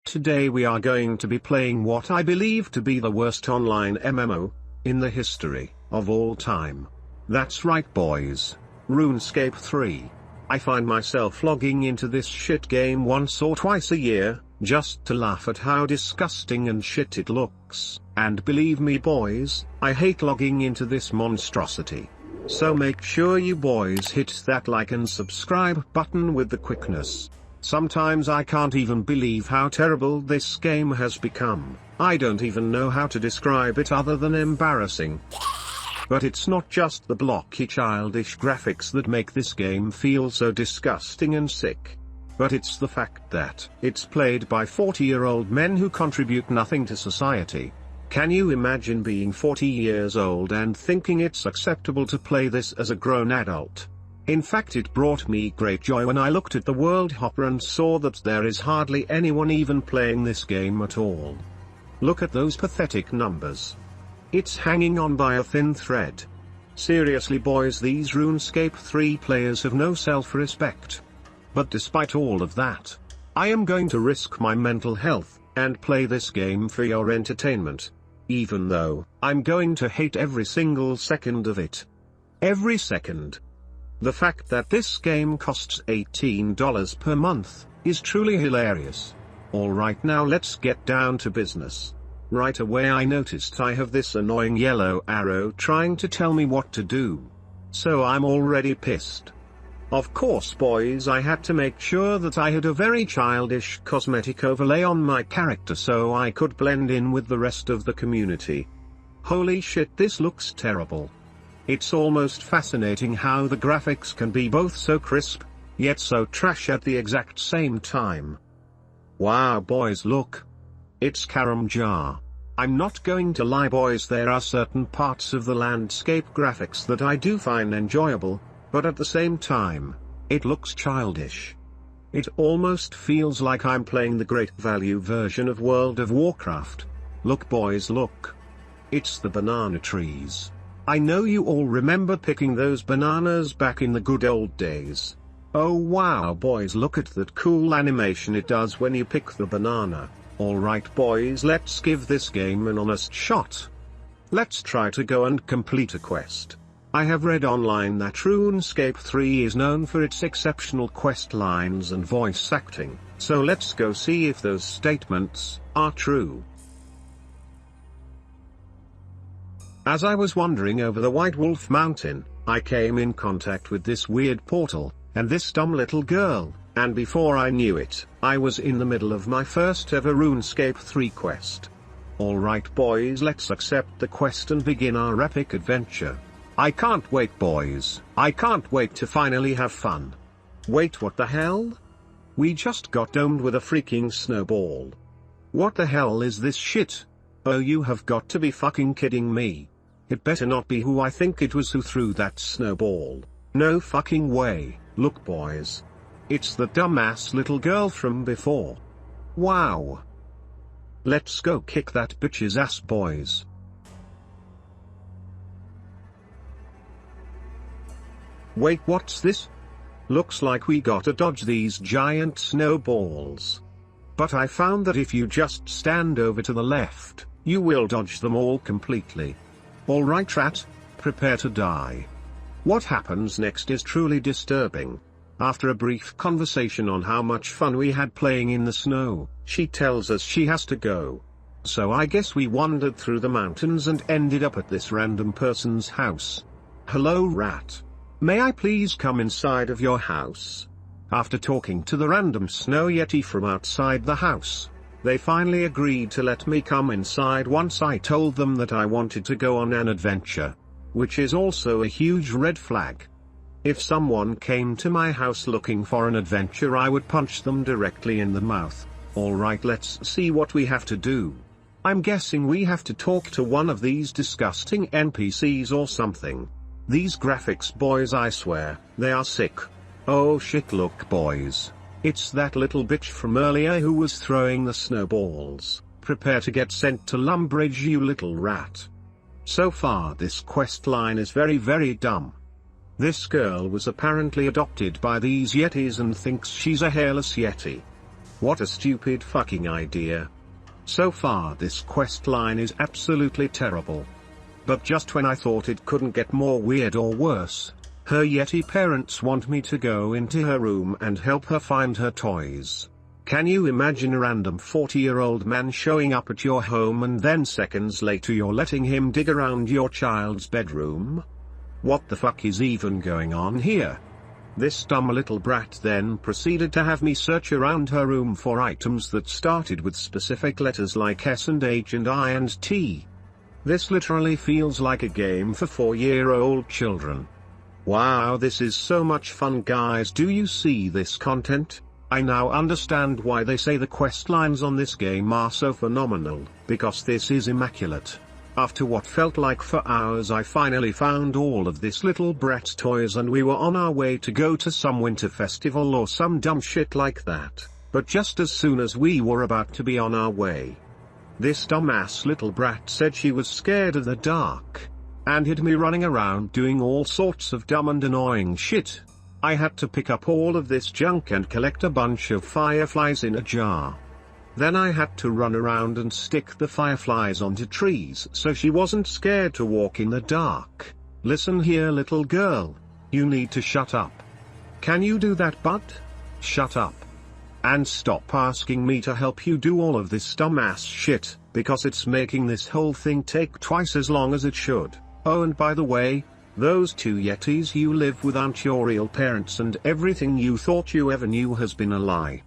Today we are going to be playing what I believe to be the worst online MMO in the history of all time. That's right boys, RuneScape 3. I find myself logging into this shit game once or twice a year, just to laugh at how disgusting and shit it looks, and believe me boys, I hate logging into this monstrosity. So make sure you boys hit that like and subscribe button with the quickness. Sometimes I can't even believe how terrible this game has become. I don't even know how to describe it other than embarrassing. But it's not just the blocky childish graphics that make this game feel so disgusting and sick. But it's the fact that it's played by 40-year-old men who contribute nothing to society. Can you imagine being 40 years old and thinking it's acceptable to play this as a grown adult? In fact, it brought me great joy when I looked at the world hopper and saw that there is hardly anyone even playing this game at all. Look at those pathetic numbers. It's hanging on by a thin thread. Seriously boys, these RuneScape 3 players have no self-respect. But despite all of that, I am going to risk my mental health and play this game for your entertainment. Even though I'm going to hate every single second of it. Every second. The fact that this game costs $18 per month is truly hilarious. Alright, now let's get down to business. Right away I noticed I have this annoying yellow arrow trying to tell me what to do. So I'm already pissed. Of course boys, I had to make sure that I had a very childish cosmetic overlay on my character so I could blend in with the rest of the community. Holy shit, this looks terrible. It's almost fascinating how the graphics can be both so crisp, yet so trash at the exact same time. Wow boys, look. It's Karamjar. I'm not going to lie boys, there are certain parts of the landscape graphics that I do find enjoyable, but at the same time, it looks childish. It almost feels like I'm playing the great value version of World of Warcraft. Look boys, look. It's the banana trees. I know you all remember picking those bananas back in the good old days. Oh wow boys, look at that cool animation it does when you pick the banana. Alright boys, let's give this game an honest shot. Let's try to go and complete a quest. I have read online that RuneScape 3 is known for its exceptional quest lines and voice acting, so let's go see if those statements are true. As I was wandering over the White Wolf Mountain, I came in contact with this weird portal, and this dumb little girl, and before I knew it, I was in the middle of my first ever RuneScape 3 quest. Alright boys, let's accept the quest and begin our epic adventure. I can't wait boys, I can't wait to finally have fun. Wait, what the hell? We just got domed with a freaking snowball. What the hell is this shit? Oh, you have got to be fucking kidding me. It better not be who I think it was who threw that snowball. No fucking way. Look boys. It's the dumbass little girl from before. Wow. Let's go kick that bitch's ass boys. Wait, what's this? Looks like we gotta dodge these giant snowballs. But I found that if you just stand over to the left, you will dodge them all completely. Alright rat, prepare to die. What happens next is truly disturbing. After a brief conversation on how much fun we had playing in the snow, she tells us she has to go. So I guess we wandered through the mountains and ended up at this random person's house. Hello rat. May I please come inside of your house? After talking to the random snow yeti from outside the house, they finally agreed to let me come inside once I told them that I wanted to go on an adventure. Which is also a huge red flag. If someone came to my house looking for an adventure, I would punch them directly in the mouth. Alright, let's see what we have to do. I'm guessing we have to talk to one of these disgusting NPCs or something. These graphics boys, I swear, they are sick. Oh shit, look boys. It's that little bitch from earlier who was throwing the snowballs. Prepare to get sent to Lumbridge, you little rat. So far this quest line is very dumb. This girl was apparently adopted by these yetis and thinks she's a hairless yeti. What a stupid fucking idea. So far this quest line is absolutely terrible. But just when I thought it couldn't get more weird or worse, her Yeti parents want me to go into her room and help her find her toys. Can you imagine a random 40-year-old man showing up at your home and then seconds later you're letting him dig around your child's bedroom? What the fuck is even going on here? This dumb little brat then proceeded to have me search around her room for items that started with specific letters like S and H and I and T. This literally feels like a game for 4-year-old children. Wow, this is so much fun, guys. Do you see this content? I now understand why they say the quest lines on this game are so phenomenal, because this is immaculate. After what felt like for hours, I finally found all of this little brat toys and we were on our way to go to some winter festival or some dumb shit like that. But just as soon as we were about to be on our way, this dumbass little brat said she was scared of the dark, and hid me running around doing all sorts of dumb and annoying shit. I had to pick up all of this junk and collect a bunch of fireflies in a jar. Then I had to run around and stick the fireflies onto trees so she wasn't scared to walk in the dark. Listen here, little girl. You need to shut up. Can you do that, bud? Shut up. And stop asking me to help you do all of this dumbass shit, because it's making this whole thing take twice as long as it should. Oh, and by the way, those 2 Yetis you live with aren't your real parents, and everything you thought you ever knew has been a lie.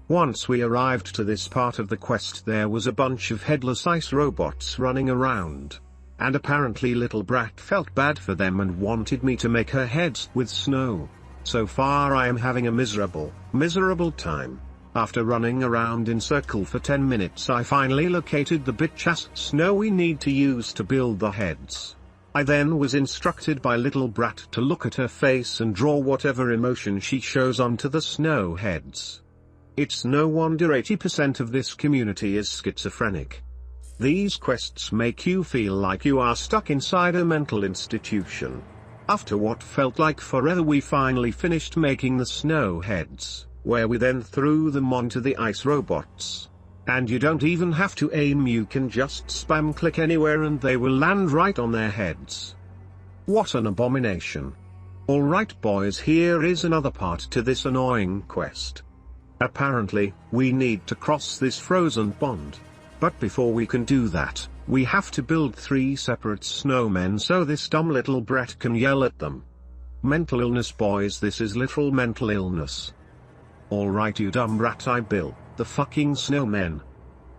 Once we arrived to this part of the quest, there was a bunch of headless ice robots running around. And apparently little brat felt bad for them and wanted me to make her heads with snow. So far I am having a miserable time. After running around in circle for 10 minutes, I finally located the bitch-ass snow we need to use to build the heads. I then was instructed by little brat to look at her face and draw whatever emotion she shows onto the snow heads. It's no wonder 80% of this community is schizophrenic. These quests make you feel like you are stuck inside a mental institution. After what felt like forever, we finally finished making the snow heads, where we then threw them onto the ice robots. And you don't even have to aim, you can just spam click anywhere and they will land right on their heads. What an abomination. Alright boys, here is another part to this annoying quest. Apparently, we need to cross this frozen pond. But before we can do that, we have to build 3 separate snowmen so this dumb little brat can yell at them. Mental illness, boys, this is literal mental illness. Alright you dumb brat, I built the fucking snowmen.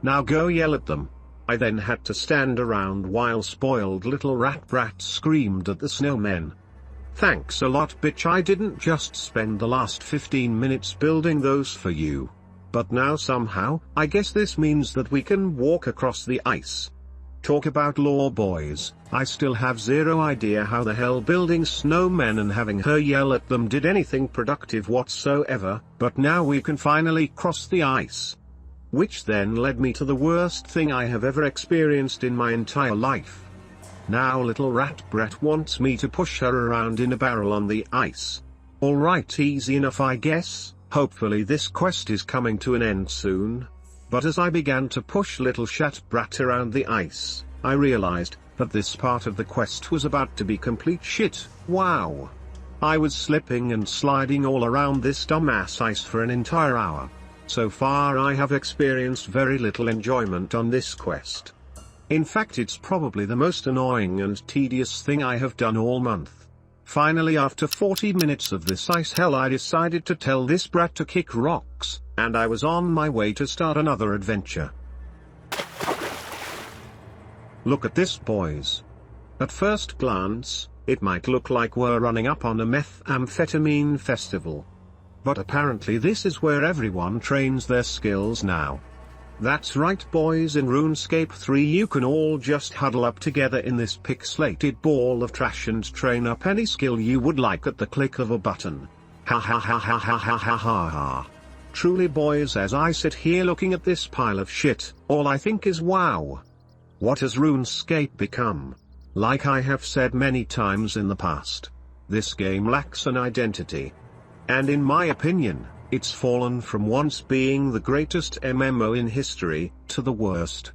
Now go yell at them. I then had to stand around while spoiled little rat brat screamed at the snowmen. Thanks a lot, bitch, I didn't just spend the last 15 minutes building those for you. But now somehow, I guess this means that we can walk across the ice. Talk about lore, boys, I still have zero idea how the hell building snowmen and having her yell at them did anything productive whatsoever, but now we can finally cross the ice. Which then led me to the worst thing I have ever experienced in my entire life. Now little rat brat wants me to push her around in a barrel on the ice. Alright, easy enough I guess, hopefully this quest is coming to an end soon. But as I began to push little shat brat around the ice, I realized that this part of the quest was about to be complete shit. Wow. I was slipping and sliding all around this dumbass ice for an entire hour. So far I have experienced very little enjoyment on this quest. In fact, it's probably the most annoying and tedious thing I have done all month. Finally, after 40 minutes of this ice hell, I decided to tell this brat to kick rocks, and I was on my way to start another adventure. Look at this, boys. At first glance, it might look like we're running up on a methamphetamine festival. But apparently this is where everyone trains their skills now. That's right, boys, in RuneScape 3 you can all just huddle up together in this pixelated ball of trash and train up any skill you would like at the click of a button. Ha ha ha ha ha ha ha ha ha. Truly, boys, as I sit here looking at this pile of shit, all I think is wow. What has RuneScape become? Like I have said many times in the past, this game lacks an identity. And in my opinion, It's fallen from once being the greatest MMO in history, to the worst.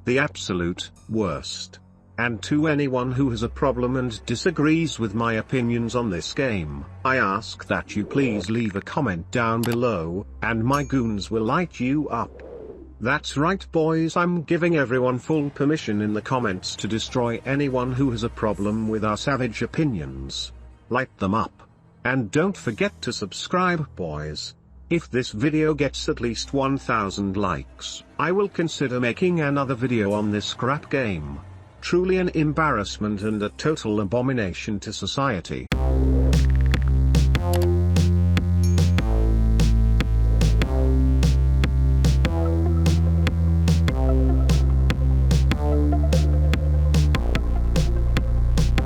The absolute worst. And to anyone who has a problem and disagrees with my opinions on this game, I ask that you please leave a comment down below, and my goons will light you up. That's right boys, I'm giving everyone full permission in the comments to destroy anyone who has a problem with our savage opinions. Light them up. And don't forget to subscribe boys. If this video gets at least 1000 likes, I will consider making another video on this crap game. Truly an embarrassment and a total abomination to society.